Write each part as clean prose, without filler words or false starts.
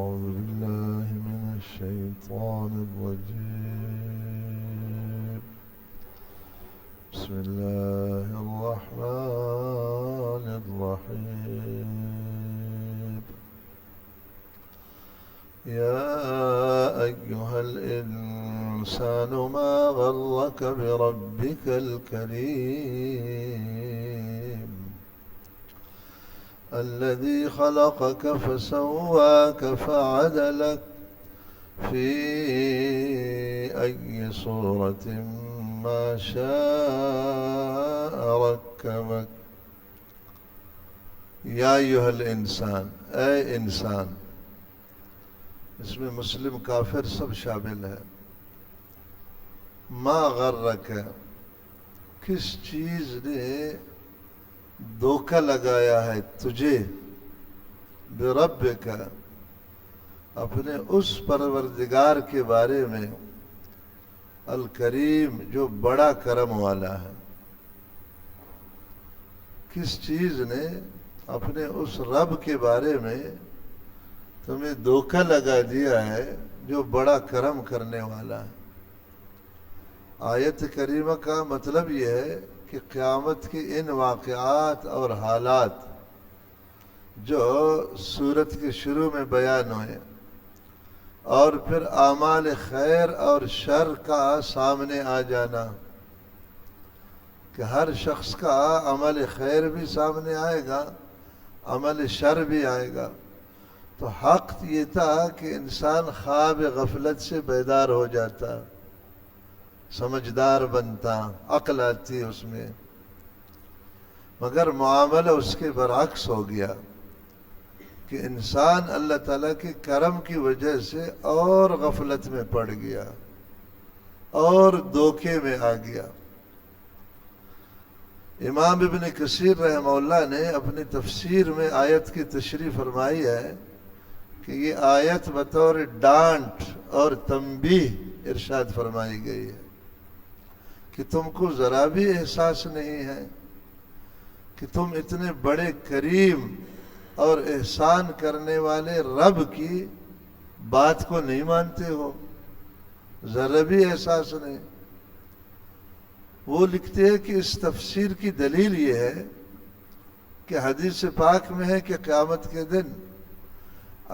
أعوذ بالله من الشيطان الرجيم. بسم الله الرحمن الرحيم. يا أيها الإنسان ما غرك بربك الكريم الذي خلقك فسواك فعدلك في أي صورة ما شاء ركبك. یا ایھا الانسان، اے انسان، اس میں مسلم کافر سب شامل ہے. ما غرک، کس چیز نے دھوکہ لگایا ہے تجھے، بربک، اپنے اس پروردگار کے بارے میں، الکریم، جو بڑا کرم والا ہے. کس چیز نے اپنے اس رب کے بارے میں تمہیں دھوکہ لگا دیا ہے جو بڑا کرم کرنے والا ہے. آیت کریمہ کا مطلب یہ ہے کہ قیامت کے ان واقعات اور حالات جو سورت کے شروع میں بیان ہوئے، اور پھر اعمال خیر اور شر کا سامنے آ جانا، کہ ہر شخص کا عمل خیر بھی سامنے آئے گا، عمل شر بھی آئے گا. تو حق یہ تھا کہ انسان خواب غفلت سے بیدار ہو جاتا، سمجھدار بنتا، عقل آتی اس میں. مگر معاملہ اس کے برعکس ہو گیا کہ انسان اللہ تعالیٰ کے کرم کی وجہ سے اور غفلت میں پڑ گیا اور دھوکے میں آ گیا. امام ابن کثیر رحمہ اللہ نے اپنی تفسیر میں آیت کی تشریح فرمائی ہے کہ یہ آیت بطور ڈانٹ اور تنبیہ ارشاد فرمائی گئی ہے کہ تم کو ذرا بھی احساس نہیں ہے کہ تم اتنے بڑے کریم اور احسان کرنے والے رب کی بات کو نہیں مانتے ہو، ذرا بھی احساس نہیں. وہ لکھتے ہیں کہ اس تفسیر کی دلیل یہ ہے کہ حدیث پاک میں ہے کہ قیامت کے دن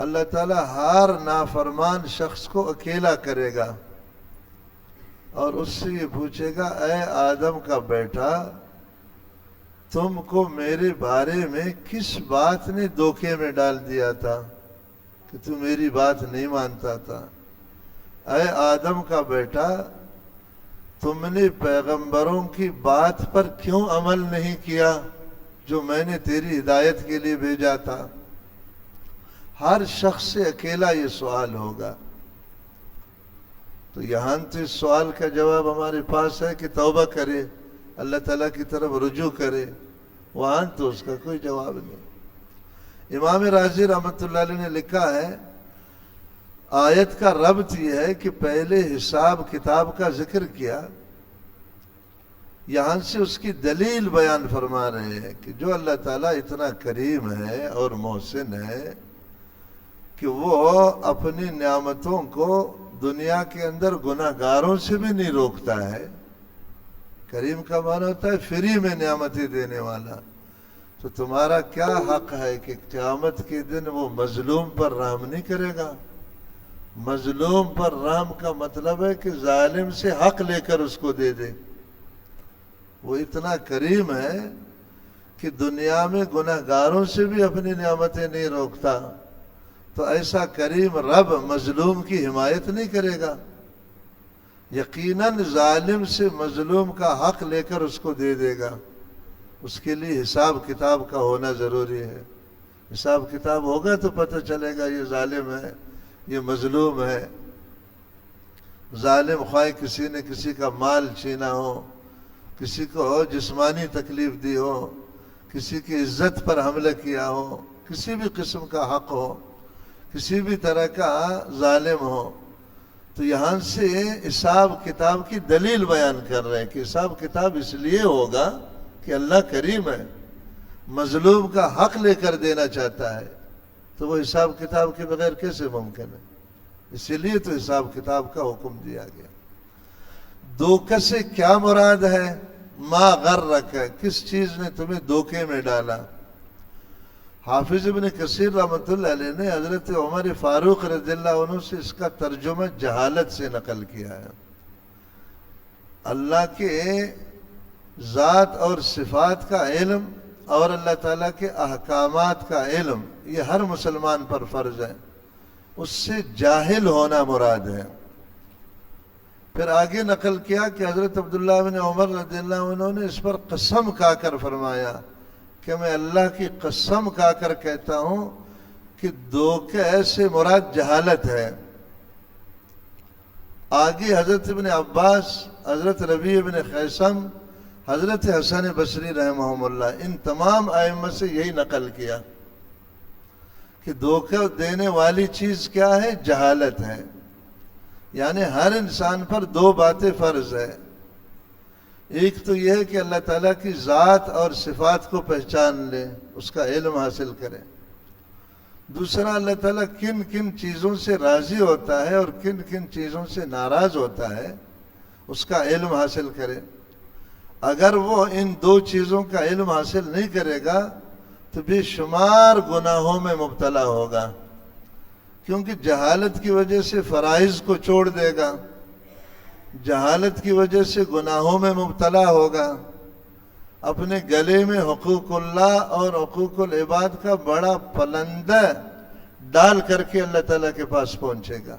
اللہ تعالیٰ ہر نافرمان شخص کو اکیلا کرے گا اور اس سے یہ پوچھے گا، اے آدم کا بیٹا، تم کو میرے بارے میں کس بات نے دھوکے میں ڈال دیا تھا کہ تم میری بات نہیں مانتا تھا؟ اے آدم کا بیٹا، تم نے پیغمبروں کی بات پر کیوں عمل نہیں کیا جو میں نے تیری ہدایت کے لیے بھیجا تھا؟ ہر شخص سے اکیلا یہ سوال ہوگا. تو یہاں تو اس سوال کا جواب ہمارے پاس ہے کہ توبہ کرے، اللہ تعالیٰ کی طرف رجوع کرے. وہاں تو اس کا کوئی جواب نہیں. امام راضی رحمۃ اللہ علیہ نے لکھا ہے، آیت کا ربط یہ ہے کہ پہلے حساب کتاب کا ذکر کیا، یہاں سے اس کی دلیل بیان فرما رہے ہیں کہ جو اللہ تعالیٰ اتنا کریم ہے اور محسن ہے کہ وہ اپنی نعمتوں کو دنیا کے اندر گناہگاروں سے بھی نہیں روکتا ہے. کریم کا معنی ہوتا ہے فری میں نعمتیں دینے والا. تو تمہارا کیا حق ہے کہ قیامت کے دن وہ مظلوم پر رحم نہیں کرے گا؟ مظلوم پر رحم کا مطلب ہے کہ ظالم سے حق لے کر اس کو دے دے. وہ اتنا کریم ہے کہ دنیا میں گناہگاروں سے بھی اپنی نعمتیں نہیں روکتا. تو ایسا کریم رب مظلوم کی حمایت نہیں کرے گا. یقیناً ظالم سے مظلوم کا حق لے کر اس کو دے دے گا. اس کے لیے حساب کتاب کا ہونا ضروری ہے. حساب کتاب ہوگا تو پتہ چلے گا یہ ظالم ہے، یہ مظلوم ہے. ظالم خواہ کسی نے کسی کا مال چھینا ہو، کسی کو جسمانی تکلیف دی ہو، کسی کی عزت پر حملہ کیا ہو، کسی بھی قسم کا حق ہو، کسی بھی طرح کا ظالم ہو، تو یہاں سے حساب کتاب کی دلیل بیان کر رہے ہیں کہ حساب کتاب اس لیے ہوگا کہ اللہ کریم ہے، مظلوم کا حق لے کر دینا چاہتا ہے. تو وہ حساب کتاب کے بغیر کیسے ممکن ہے؟ اسی لیے تو حساب کتاب کا حکم دیا گیا۔ دھوکے سے کیا مراد ہے؟ ما غرک، کس چیز نے تمہیں دھوکے میں ڈالا؟ حافظ ابن کثیر رحمۃ اللہ علیہ نے حضرت عمر فاروق رضی اللہ عنہ سے اس کا ترجمہ جہالت سے نقل کیا ہے۔ اللہ کے ذات اور صفات کا علم اور اللہ تعالیٰ کے احکامات کا علم یہ ہر مسلمان پر فرض ہے، اس سے جاہل ہونا مراد ہے۔ پھر آگے نقل کیا کہ حضرت عبداللہ بن عمر رضی اللہ عنہ نے اس پر قسم کھا کر فرمایا کہ میں اللہ کی قسم کھا کر کہتا ہوں کہ دھوکے سے مراد جہالت ہے۔ آگے حضرت ابن عباس، حضرت ربیع بن خیثم، حضرت حسن بصری رحمہم اللہ، ان تمام ائمہ سے یہی نقل کیا کہ دھوکہ دینے والی چیز کیا ہے؟ جہالت ہے۔ یعنی ہر انسان پر دو باتیں فرض ہے۔ ایک تو یہ ہے کہ اللہ تعالیٰ کی ذات اور صفات کو پہچان لے، اس کا علم حاصل کرے۔ دوسرا، اللہ تعالیٰ کن کن چیزوں سے راضی ہوتا ہے اور کن کن چیزوں سے ناراض ہوتا ہے، اس کا علم حاصل کرے۔ اگر وہ ان دو چیزوں کا علم حاصل نہیں کرے گا تو بے شمار گناہوں میں مبتلا ہوگا، کیونکہ جہالت کی وجہ سے فرائض کو چھوڑ دے گا، جہالت کی وجہ سے گناہوں میں مبتلا ہوگا، اپنے گلے میں حقوق اللہ اور حقوق العباد کا بڑا پلندہ ڈال کر کے اللہ تعالیٰ کے پاس پہنچے گا۔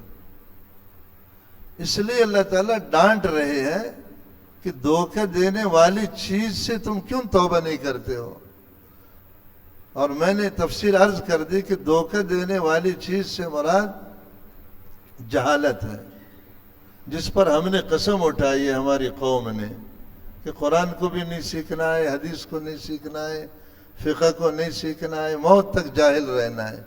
اس لیے اللہ تعالیٰ ڈانٹ رہے ہیں کہ دھوکہ دینے والی چیز سے تم کیوں توبہ نہیں کرتے ہو؟ اور میں نے تفسیر عرض کر دی کہ دھوکہ دینے والی چیز سے مراد جہالت ہے، جس پر ہم نے قسم اٹھائی ہے ہماری قوم نے کہ قرآن کو بھی نہیں سیکھنا ہے، حدیث کو نہیں سیکھنا ہے، فقہ کو نہیں سیکھنا ہے، موت تک جاہل رہنا ہے۔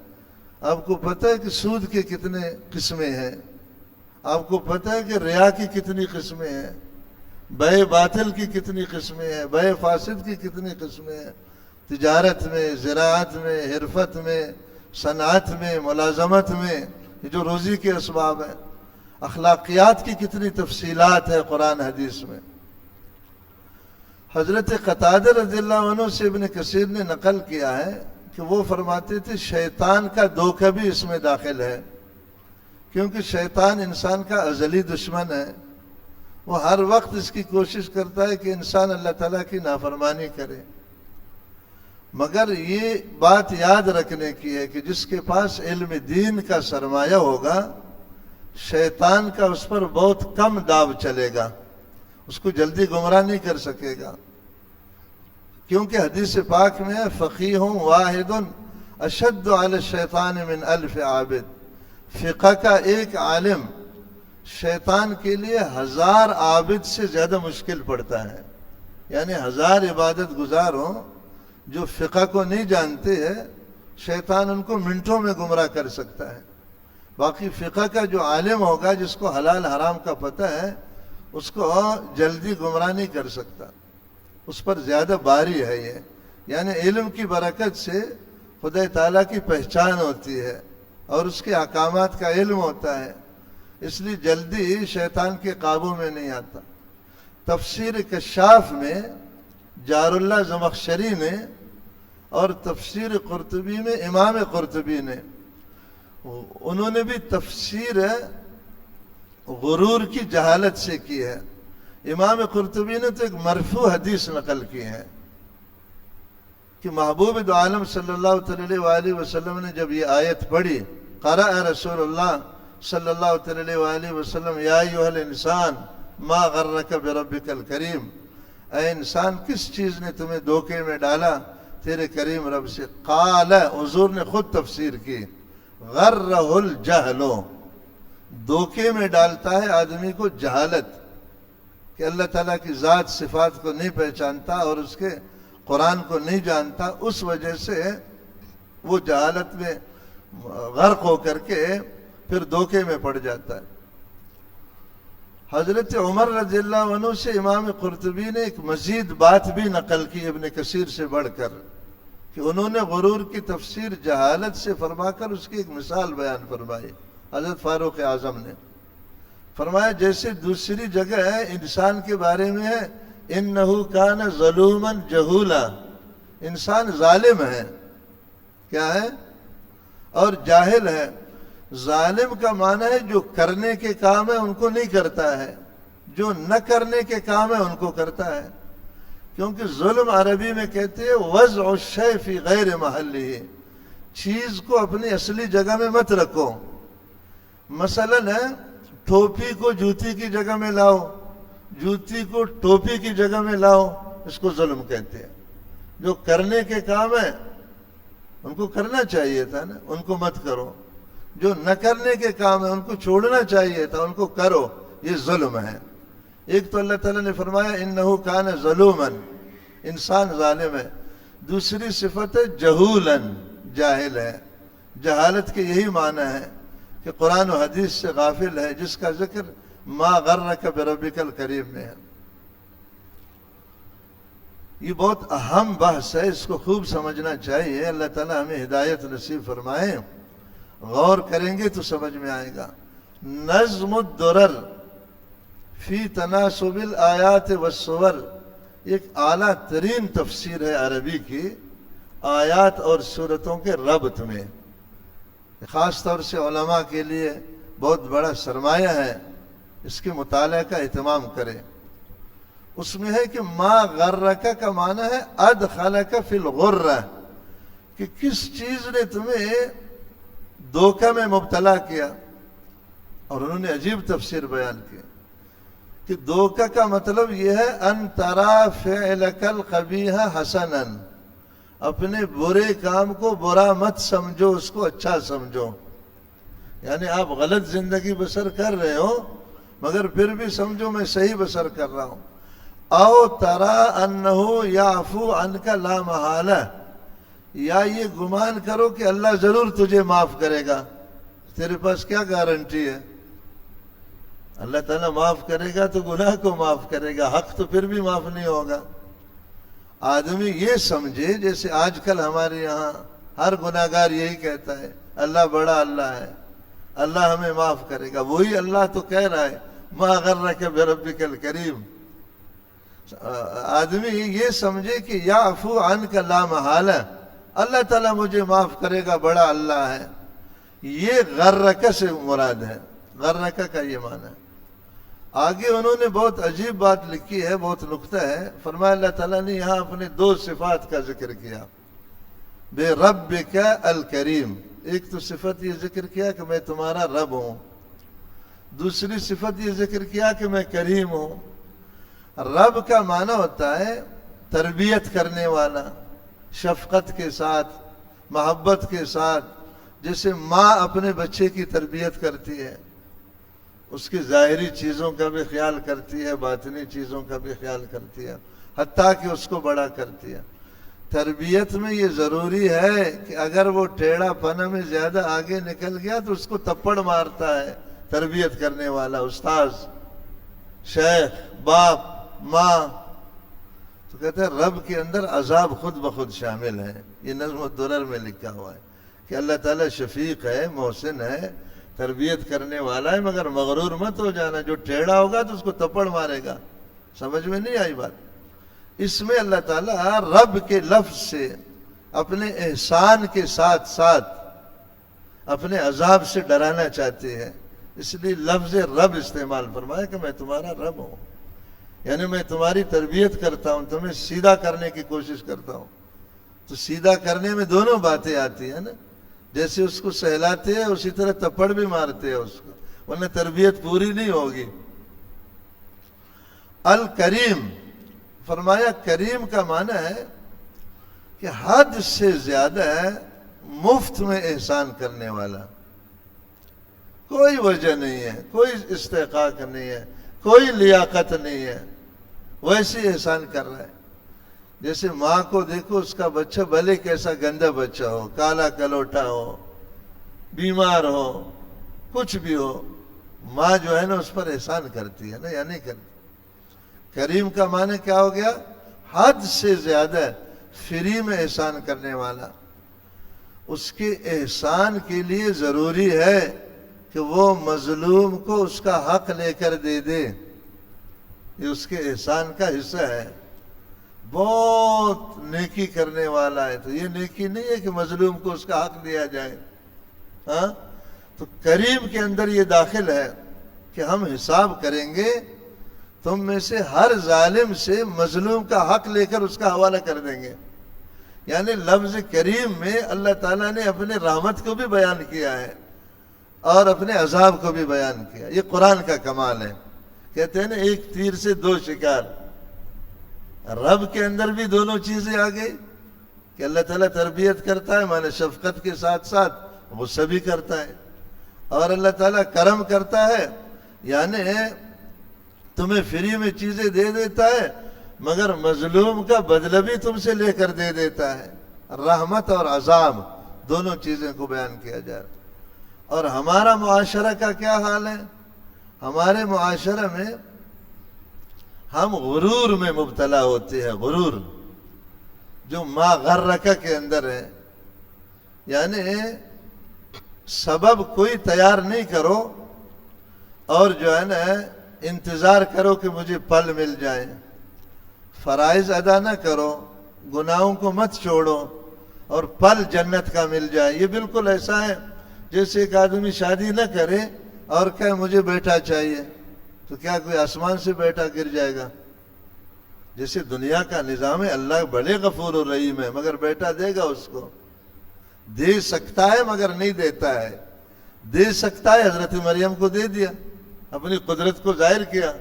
آپ کو پتہ ہے کہ سود کے کتنے قسمیں ہیں؟ آپ کو پتہ ہے کہ ریا کی کتنی قسمیں ہیں؟ بے باطل کی کتنی قسمیں ہیں؟ بے فاسد کی کتنی قسمیں ہیں؟ تجارت میں، زراعت میں، حرفت میں، صنعت میں، ملازمت میں، یہ جو روزی کے اسباب ہیں۔ اخلاقیات کی کتنی تفصیلات ہے قرآن حدیث میں۔ حضرت قتادہ رضی اللہ عنہ سے ابن کثیر نے نقل کیا ہے کہ وہ فرماتے تھے شیطان کا دھوکہ بھی اس میں داخل ہے، کیونکہ شیطان انسان کا ازلی دشمن ہے۔ وہ ہر وقت اس کی کوشش کرتا ہے کہ انسان اللہ تعالیٰ کی نافرمانی کرے، مگر یہ بات یاد رکھنے کی ہے کہ جس کے پاس علم دین کا سرمایہ ہوگا، شیطان کا اس پر بہت کم داو چلے گا، اس کو جلدی گمراہ نہیں کر سکے گا، کیونکہ حدیث پاک میں فقیہ واحد اشد علی الشیطان من الف عابد، فقہ کا ایک عالم شیطان کے لیے 1000 عابد سے زیادہ مشکل پڑتا ہے۔ یعنی 1000 عبادت گزار ہوں جو فقہ کو نہیں جانتے ہیں، شیطان ان کو منٹوں میں گمراہ کر سکتا ہے۔ باقی فقہ کا جو عالم ہوگا، جس کو حلال حرام کا پتہ ہے، اس کو جلدی گمراہ نہیں کر سکتا، اس پر زیادہ باری ہے یہ۔ یعنی علم کی برکت سے خدا تعالیٰ کی پہچان ہوتی ہے اور اس کے احکامات کا علم ہوتا ہے، اس لیے جلدی شیطان کے قابو میں نہیں آتا۔ تفسیر کشاف میں جار اللہ زمخشری نے اور تفسیر قرطبی میں امام قرطبی نے، انہوں نے بھی تفسیر غرور کی جہالت سے کی ہے۔ امام قرطبی نے تو ایک مرفوع حدیث نقل کی ہے کہ محبوب دو عالم صلی اللہ علیہ وآلہ وسلم نے جب یہ آیت پڑھی، قرأ رسول اللہ صلی اللہ علیہ وآلہ وسلم یا ایھا الانسان ما غرک بربک الکریم، اے انسان کس چیز نے تمہیں دھوکے میں ڈالا تیرے کریم رب سے؟ قال، حضور نے خود تفسیر کی، غرہ الجہل، دھوکے میں ڈالتا ہے آدمی کو جہالت، کہ اللہ تعالیٰ کی ذات صفات کو نہیں پہچانتا اور اس کے قرآن کو نہیں جانتا، اس وجہ سے وہ جہالت میں غرق ہو کر کے پھر دھوکے میں پڑ جاتا ہے۔ حضرت عمر رضی اللہ عنہ سے امام قرطبی نے ایک مزید بات بھی نقل کی ابن کثیر سے بڑھ کر، کہ انہوں نے غرور کی تفسیر جہالت سے فرما کر اس کی ایک مثال بیان فرمائی حضرت فاروق اعظم نے. فرمایا جیسے دوسری جگہ ہے انسان کے بارے میں ہے انہو کان ظلوما جہولا، انسان ظالم ہے، کیا ہے؟ اور جاہل ہے. ظالم کا معنی ہے جو کرنے کے کام ہے ان کو نہیں کرتا ہے، جو نہ کرنے کے کام ہے ان کو کرتا ہے. کیونکہ ظلم عربی میں کہتے ہیں وضع الشیء فی غیر محلہ، چیز کو اپنی اصلی جگہ میں مت رکھو. مثلاً ٹوپی کو جوتی کی جگہ میں لاؤ، جوتی کو ٹوپی کی جگہ میں لاؤ، اس کو ظلم کہتے ہیں. جو کرنے کے کام ہے ان کو کرنا چاہیے تھا نا، ان کو مت کرو. جو نہ کرنے کے کام ہے ان کو چھوڑنا چاہیے تھا، ان کو کرو. یہ ظلم ہے. ایک تو اللہ تعالیٰ نے فرمایا انہو کان ظلوما، انسان ظالم ہے. دوسری صفت ہے جہولاً، جاہل ہے. جہالت کے یہی معنی ہے کہ قرآن و حدیث سے غافل ہے، جس کا ذکر ما غرک بربک الکریم میں ہے. یہ بہت اہم بحث ہے، اس کو خوب سمجھنا چاہیے. اللہ تعالیٰ ہمیں ہدایت نصیب فرمائے. غور کریں گے تو سمجھ میں آئے گا. نظم الدرر فی تناسب الآیات والصور ایک اعلیٰ ترین تفسیر ہے عربی کی آیات اور صورتوں کے ربط میں. خاص طور سے علماء کے لیے بہت بڑا سرمایہ ہے، اس کے مطالعہ کا اہتمام کریں. اس میں ہے کہ ما غرک کا معنی ہے ادخلک فی الغرہ، کہ کس چیز نے تمہیں دھوکہ میں مبتلا کیا. اور انہوں نے عجیب تفسیر بیان کی کہ دھوکہ کا مطلب یہ ہے ان ترا فعلک القبیح حسنا، اپنے برے کام کو برا مت سمجھو، اس کو اچھا سمجھو. یعنی آپ غلط زندگی بسر کر رہے ہو مگر پھر بھی سمجھو میں صحیح بسر کر رہا ہوں. او ترا انہو یعفو عنک لا محالہ، یا یہ گمان کرو کہ اللہ ضرور تجھے معاف کرے گا. تیرے پاس کیا گارنٹی ہے؟ اللہ تعالیٰ معاف کرے گا تو گناہ کو معاف کرے گا، حق تو پھر بھی معاف نہیں ہوگا. آدمی یہ سمجھے جیسے آج کل ہمارے یہاں ہر گناہگار یہی کہتا ہے اللہ بڑا اللہ ہے، اللہ ہمیں معاف کرے گا. وہی اللہ تو کہہ رہا ہے ما غرک بربک الکریم. آدمی یہ سمجھے کہ یعفو عنک لا محالہ، اللہ تعالیٰ مجھے معاف کرے گا، بڑا اللہ ہے. یہ غرک سے مراد ہے، غرک کا یہ معنی ہے. آگے انہوں نے بہت عجیب بات لکھی ہے، بہت نکتہ ہے. فرمایا اللہ تعالیٰ نے یہاں اپنے دو صفات کا ذکر کیا. بے ربک الکریم، ایک تو صفت یہ ذکر کیا کہ میں تمہارا رب ہوں، دوسری صفت یہ ذکر کیا کہ میں کریم ہوں. رب کا معنی ہوتا ہے تربیت کرنے والا، شفقت کے ساتھ، محبت کے ساتھ. جیسے ماں اپنے بچے کی تربیت کرتی ہے، اس کی ظاہری چیزوں کا بھی خیال کرتی ہے، باطنی چیزوں کا بھی خیال کرتی ہے، حتیٰ کہ اس کو بڑا کرتی ہے. تربیت میں یہ ضروری ہے کہ اگر وہ ٹیڑھا پنا میں زیادہ آگے نکل گیا تو اس کو تپڑ مارتا ہے تربیت کرنے والا، استاذ، شیخ، باپ، ماں. تو کہتے ہیں رب کے اندر عذاب خود بخود شامل ہے. یہ نظم الدرر میں لکھا ہوا ہے کہ اللہ تعالیٰ شفیق ہے، محسن ہے، تربیت کرنے والا ہے، مگر مغرور مت ہو جانا. جو ٹیڑھا ہوگا تو اس کو تپڑ مارے گا. سمجھ میں نہیں آئی بات؟ اس میں اللہ تعالیٰ رب کے لفظ سے اپنے احسان کے ساتھ ساتھ اپنے عذاب سے ڈرانا چاہتے ہیں، اس لیے لفظ رب استعمال فرمایا کہ میں تمہارا رب ہوں. یعنی میں تمہاری تربیت کرتا ہوں، تمہیں سیدھا کرنے کی کوشش کرتا ہوں. تو سیدھا کرنے میں دونوں باتیں آتی ہیں نا، جیسے اس کو سہلاتے ہیں اسی طرح تپڑ بھی مارتے ہیں اس کو، ورنہ تربیت پوری نہیں ہوگی. الکریم، فرمایا کریم کا معنی ہے کہ حد سے زیادہ مفت میں احسان کرنے والا. کوئی وجہ نہیں ہے، کوئی استحقاق نہیں ہے، کوئی لیاقت نہیں ہے، ویسے احسان کر رہا ہے. جیسے ماں کو دیکھو، اس کا بچہ بھلے کیسا گندا بچہ ہو، کالا کلوٹا ہو، بیمار ہو، کچھ بھی ہو، ماں جو ہے نا اس پر احسان کرتی ہے نا، یا نہیں کرتی. کریم کا معنی کیا ہو گیا؟ حد سے زیادہ فری میں احسان کرنے والا، اس کے احسان کے لیے ضروری ہے کہ وہ مظلوم کو اس کا حق لے کر دے دے، یہ اس کے احسان کا حصہ ہے۔ بہت نیکی کرنے والا ہے تو یہ نیکی نہیں ہے کہ مظلوم کو اس کا حق دیا جائے، ہاں؟ تو کریم کے اندر یہ داخل ہے کہ ہم حساب کریں گے، تم میں سے ہر ظالم سے مظلوم کا حق لے کر اس کا حوالہ کر دیں گے۔ یعنی لفظ کریم میں اللہ تعالیٰ نے اپنے رحمت کو بھی بیان کیا ہے اور اپنے عذاب کو بھی بیان کیا۔ یہ قرآن کا کمال ہے۔ کہتے ہیں نا ایک تیر سے دو شکار، رب کے اندر بھی دونوں چیزیں آ گئی کہ اللہ تعالیٰ تربیت کرتا ہے، مانے شفقت کے ساتھ ساتھ غصہ بھی کرتا ہے، اور اللہ تعالیٰ کرم کرتا ہے یعنی تمہیں فری میں چیزیں دے دیتا ہے مگر مظلوم کا بدلہ بھی تم سے لے کر دے دیتا ہے۔ رحمت اور عذاب دونوں چیزیں کو بیان کیا جا رہا۔ اور ہمارا معاشرہ کا کیا حال ہے؟ ہمارے معاشرہ میں ہم غرور میں مبتلا ہوتے ہیں، غرور جو ما غرک کے اندر ہے، یعنی سبب کوئی تیار نہیں کرو اور جو ہے نا انتظار کرو کہ مجھے پل مل جائے، فرائض ادا نہ کرو، گناہوں کو مت چھوڑو اور پل جنت کا مل جائے۔ یہ بالکل ایسا ہے جیسے ایک آدمی شادی نہ کرے اور کہے مجھے بیٹا چاہیے، تو کیا کوئی آسمان سے بیٹا گر جائے گا؟ جیسے دنیا کا نظام ہے، اللہ بڑے غفور و رحیم ہے مگر بیٹا دے گا اس کو، دے سکتا ہے مگر نہیں دیتا ہے۔ دے سکتا ہے، حضرت مریم کو دے دیا، اپنی قدرت کو ظاہر کیا،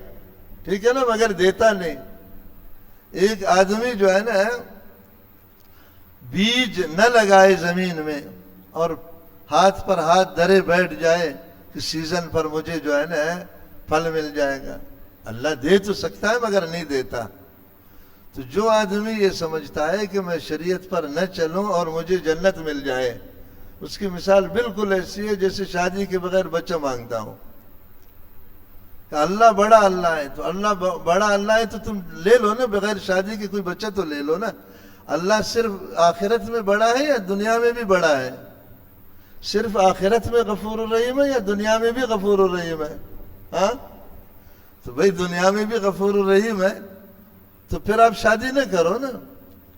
ٹھیک ہے نا، مگر دیتا نہیں۔ ایک آدمی جو ہے نا بیج نہ لگائے زمین میں اور ہاتھ پر ہاتھ دھرے بیٹھ جائے کہ سیزن پر مجھے جو ہے نا پھل مل جائے گا، اللہ دے تو سکتا ہے مگر نہیں دیتا۔ تو جو آدمی یہ سمجھتا ہے کہ میں شریعت پر نہ چلوں اور مجھے جنت مل جائے، اس کی مثال بالکل ایسی ہے جیسے شادی کے بغیر بچہ مانگتا ہوں کہ اللہ بڑا اللہ ہے، تو اللہ بڑا اللہ ہے تو تم لے لو نا، بغیر شادی کے کوئی بچہ تو لے لو نا۔ اللہ صرف آخرت میں بڑا ہے یا دنیا میں بھی بڑا ہے؟ صرف آخرت میں غفور الرحیم ہے یا دنیا میں بھی غفور الرحیم ہے؟ ہاں، تو بھئی دنیا میں بھی غفور الرحیم ہے تو پھر آپ شادی نہ کرو نا،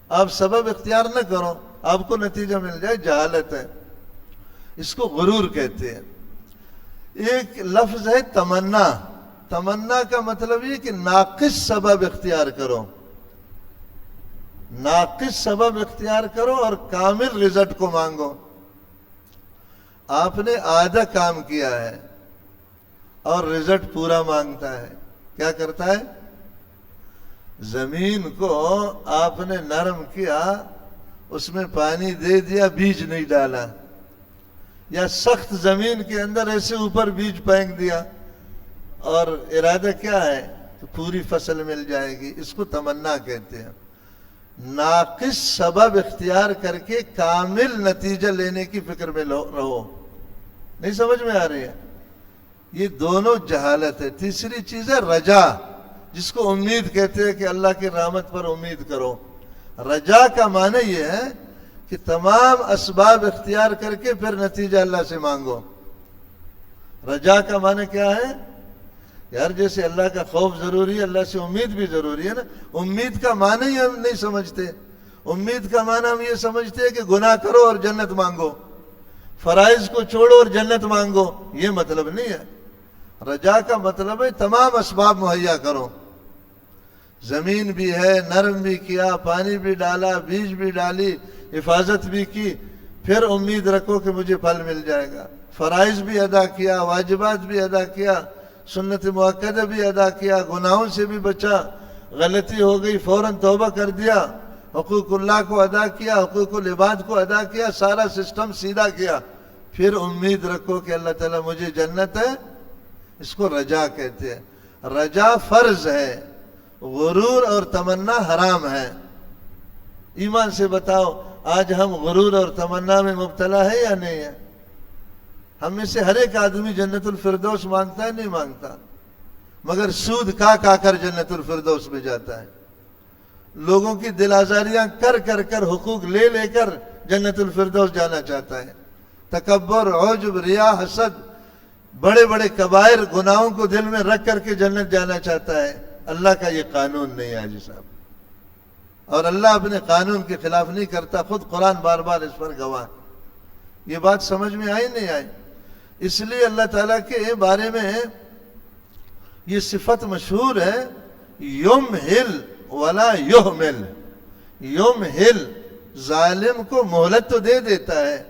آپ سبب اختیار نہ کرو، آپ کو نتیجہ مل جائے۔ جہالت ہے، اس کو غرور کہتے ہیں۔ ایک لفظ ہے تمنا۔ تمنا کا مطلب یہ کہ ناقص سبب اختیار کرو، ناقص سبب اختیار کرو اور کامل رزلٹ کو مانگو۔ آپ نے آدھا کام کیا ہے اور رزلٹ پورا مانگتا ہے، کیا کرتا ہے؟ زمین کو آپ نے نرم کیا، اس میں پانی دے دیا، بیج نہیں ڈالا، یا سخت زمین کے اندر ایسے اوپر بیج پھینک دیا، اور ارادہ کیا ہے کہ پوری فصل مل جائے گی۔ اس کو تمنا کہتے ہیں۔ ناقص سبب اختیار کر کے کامل نتیجہ لینے کی فکر میں رہو۔ نہیں سمجھ میں آ رہی ہے؟ یہ دونوں جہالت ہے۔ تیسری چیز ہے رجا، جس کو امید کہتے ہیں کہ اللہ کی رحمت پر امید کرو۔ رجا کا معنی یہ ہے کہ تمام اسباب اختیار کر کے پھر نتیجہ اللہ سے مانگو۔ رجا کا معنی کیا ہے؟ یار جیسے اللہ کا خوف ضروری ہے، اللہ سے امید بھی ضروری ہے نا۔ امید کا معنی ہی ہم نہیں سمجھتے۔ امید کا معنی ہم یہ سمجھتے ہیں کہ گناہ کرو اور جنت مانگو، فرائض کو چھوڑو اور جنت مانگو، یہ مطلب نہیں ہے۔ رجا کا مطلب ہے تمام اسباب مہیا کرو، زمین بھی ہے، نرم بھی کیا، پانی بھی ڈالا، بیج بھی ڈالی، حفاظت بھی کی، پھر امید رکھو کہ مجھے پھل مل جائے گا۔ فرائض بھی ادا کیا، واجبات بھی ادا کیا، سنت مؤکدہ بھی ادا کیا، گناہوں سے بھی بچا، غلطی ہو گئی فوراً توبہ کر دیا، حقوق اللہ کو ادا کیا، حقوق العباد کو ادا کیا، سارا سسٹم سیدھا کیا، پھر امید رکھو کہ اللہ تعالیٰ مجھے جنت ہے۔ اس کو رجا کہتے ہیں۔ رجا فرض ہے، غرور اور تمنا حرام ہے۔ ایمان سے بتاؤ آج ہم غرور اور تمنا میں مبتلا ہے یا نہیں ہے؟ ہم میں سے ہر ایک آدمی جنت الفردوس مانگتا ہے؟ نہیں مانگتا، مگر سود کھا کر جنت الفردوس میں جاتا ہے۔ لوگوں کی دل آزاریاں کر کر کر حقوق لے لے کر جنت الفردوس جانا چاہتا ہے. تکبر، عجب، ریا، حسد، بڑے بڑے کبائر گناہوں کو دل میں رکھ کر کے جنت جانا چاہتا ہے. اللہ کا یہ قانون نہیں ہے حاجی صاحب، اور اللہ اپنے قانون کے خلاف نہیں کرتا. خود قرآن بار بار اس پر گواہ. یہ بات سمجھ میں آئی نہیں آئی؟ اس لیے اللہ تعالیٰ کے بارے میں یہ صفت مشہور ہے، یمہل ولا یہمل. یمہل، ظالم کو مہلت تو دے دیتا ہے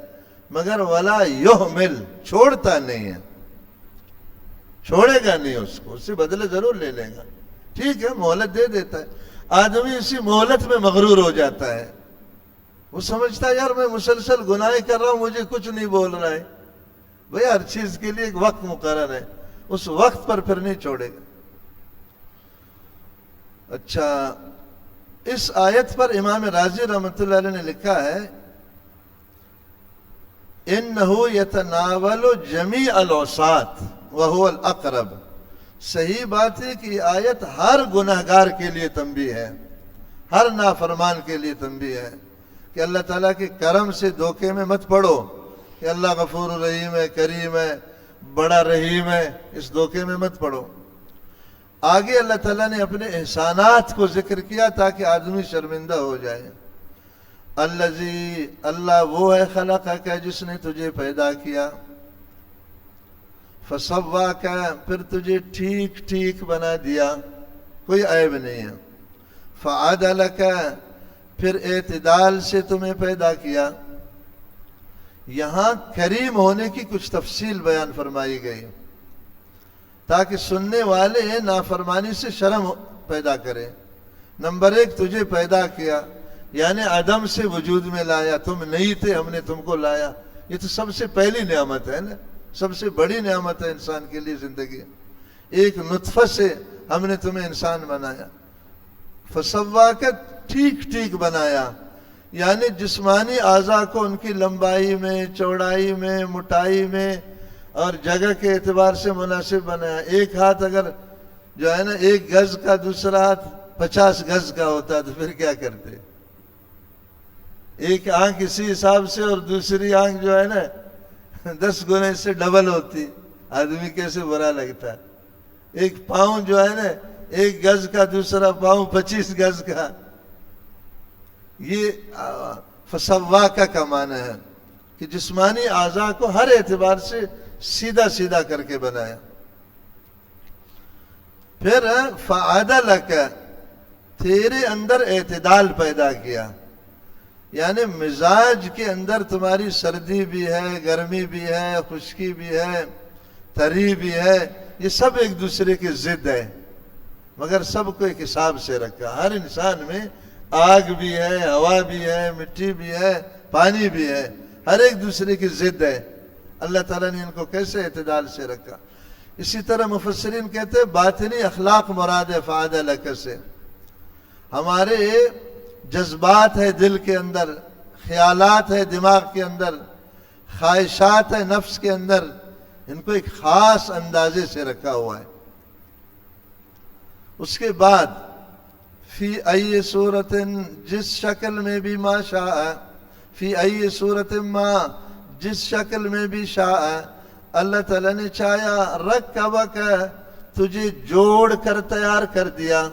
مگر ولا یہمل، چھوڑتا نہیں ہے. چھوڑے گا نہیں اس کو، اس سے بدلے ضرور لے لے گا. ٹھیک ہے، مہلت دے دیتا ہے. آدمی اسی مہلت میں مغرور ہو جاتا ہے. وہ سمجھتا ہے یار میں مسلسل گناہ کر رہا ہوں، مجھے کچھ نہیں بول رہا ہے. بھئی ہر چیز کے لیے ایک وقت مقرر ہے، اس وقت پر پھر نہیں چھوڑے گا. اچھا، اس آیت پر امام راضی رحمۃ اللہ علیہ نے لکھا ہے اِنَّهُ يَتَنَاوَلُ جَمِيعَ الْعُصَاةِ وَهُوَ الْأَقْرَبُ. صحیح بات ہے کہ یہ آیت ہر گناہگار کے لیے تنبیہ ہے، ہر نافرمان کے لیے تنبیہ ہے کہ اللہ تعالیٰ کے کرم سے دھوکے میں مت پڑو کہ اللہ غفور رحیم ہے، کریم ہے، بڑا رحیم ہے. اس دھوکے میں مت پڑو. آگے اللہ تعالیٰ نے اپنے احسانات کو ذکر کیا تاکہ آدمی شرمندہ ہو جائے. الذی، اللہ وہ ہے، خلقک، جس نے تجھے پیدا کیا، فسواک، پھر تجھے ٹھیک ٹھیک بنا دیا، کوئی عیب نہیں ہے. فعدلک، پھر اعتدال سے تمہیں پیدا کیا. یہاں کریم ہونے کی کچھ تفصیل بیان فرمائی گئی تاکہ سننے والے نافرمانی سے شرم پیدا کریں. نمبر 1، تجھے پیدا کیا یعنی عدم سے وجود میں لایا. تم نہیں تھے، ہم نے تم کو لایا. یہ تو سب سے پہلی نعمت ہے نا، سب سے بڑی نعمت ہے انسان کے لیے زندگی. ایک نطفہ سے ہم نے تمہیں انسان بنایا. فسواک، ٹھیک ٹھیک بنایا یعنی جسمانی اعضاء کو ان کی لمبائی میں، چوڑائی میں، موٹائی میں اور جگہ کے اعتبار سے مناسب بنایا. ایک ہاتھ اگر جو ہے نا 1 گز کا، دوسرا ہاتھ 50 گز کا ہوتا تو پھر کیا کرتے؟ ایک آنکھ اسی حساب سے اور دوسری آنکھ جو ہے نا 10 گنے سے ڈبل ہوتی، آدمی کیسے برا لگتا. ایک پاؤں جو ہے نا 1 گز کا، دوسرا پاؤں 25 گز کا. یہ فسواکہ کا معنی ہے کہ جسمانی اعضاء کو ہر اعتبار سے سیدھا سیدھا کر کے بنایا. پھر فعدلک، تیرے اندر اعتدال پیدا کیا یعنی مزاج کے اندر تمہاری سردی بھی ہے، گرمی بھی ہے، خشکی بھی ہے، تری بھی ہے. یہ سب ایک دوسرے کی ضد ہے مگر سب کو ایک حساب سے رکھا. ہر انسان میں آگ بھی ہے، ہوا بھی ہے، مٹی بھی ہے، پانی بھی ہے، ہر ایک دوسرے کی ضد ہے. اللہ تعالیٰ نے ان کو کیسے اعتدال سے رکھا. اسی طرح مفسرین کہتے ہیں باطنی اخلاق مراد ہے فعدلک سے. ہمارے جذبات ہے دل کے اندر، خیالات ہے دماغ کے اندر، خواہشات ہے نفس کے اندر، ان کو ایک خاص اندازے سے رکھا ہوا ہے. اس کے بعد فی ای صورت، جس شکل میں بھی ما شاء، فی ای صورت ما، جس شکل میں بھی شاء، اللہ تعالیٰ نے چاہیا، رکبک، تجھے جوڑ کر تیار کر دیا.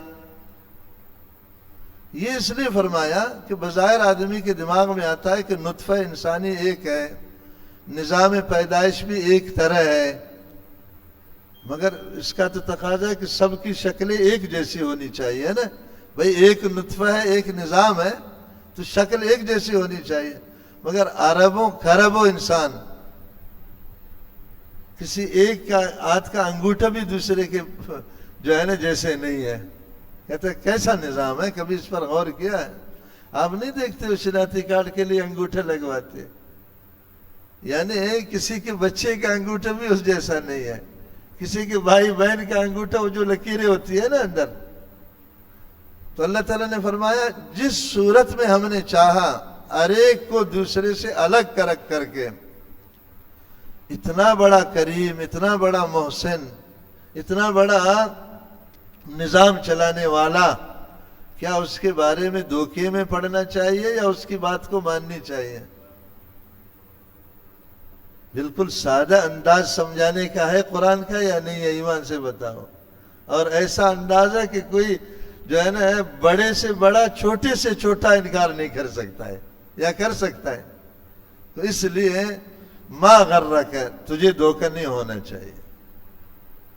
یہ اس لیے فرمایا کہ بظاہر آدمی کے دماغ میں آتا ہے کہ نطفہ انسانی ایک ہے، نظام پیدائش بھی ایک طرح ہے، مگر اس کا تو تقاضا ہے کہ سب کی شکلیں ایک جیسی ہونی چاہیے نا. بھئی ایک نطفہ ہے، ایک نظام ہے تو شکل ایک جیسی ہونی چاہیے. مگر اربوں کھربوں انسان، کسی ایک کا ہاتھ کا انگوٹھا بھی دوسرے کے جو ہے نا جیسے نہیں ہے. کہتے ہیں کیسا نظام ہے، کبھی اس پر غور کیا ہے؟ آپ نہیں دیکھتے ہو شناختی کارڈ کے لیے انگوٹھے لگواتے، یعنی کسی کے بچے کا انگوٹھا بھی اس جیسا نہیں ہے، کسی کے بھائی بہن کا انگوٹھا وہ جو لکیریں ہوتی ہے نا اندر. تو اللہ تعالیٰ نے فرمایا جس صورت میں ہم نے چاہا ہر ایک کو دوسرے سے الگ کر کے، اتنا بڑا کریم، اتنا بڑا محسن، اتنا بڑا نظام چلانے والا کیا اس کے بارے میں دھوکے میں پڑھنا چاہیے یا اس کی بات کو ماننی چاہیے؟ بالکل سادہ انداز سمجھانے کا ہے قرآن کا یا نہیں ہے؟ ایمان سے بتاؤ. اور ایسا انداز ہے کہ کوئی جو ہے نا بڑے سے بڑا چھوٹے سے چھوٹا انکار نہیں کر سکتا ہے یا کر سکتا ہے. تو اس لیے ما غرک، تجھے دھوکہ نہیں ہونا چاہیے.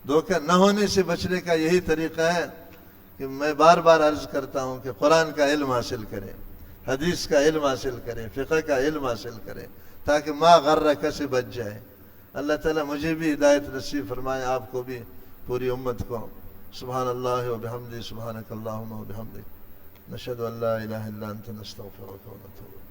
دھوکہ نہ ہونے سے بچنے کا یہی طریقہ ہے کہ میں بار بار عرض کرتا ہوں کہ قرآن کا علم حاصل کرے، حدیث کا علم حاصل کرے، فقہ کا علم حاصل کرے، تاکہ ما غرک سے بچ جائے. اللہ تعالیٰ مجھے بھی ہدایت نصیب فرمائے، آپ کو بھی، پوری امت کو. سبحان اللہ و بحمدہ، سبحانک اللہم و بحمدک، نشہد ان لا الہ الا انت، نستغفرک و نتوب الیک.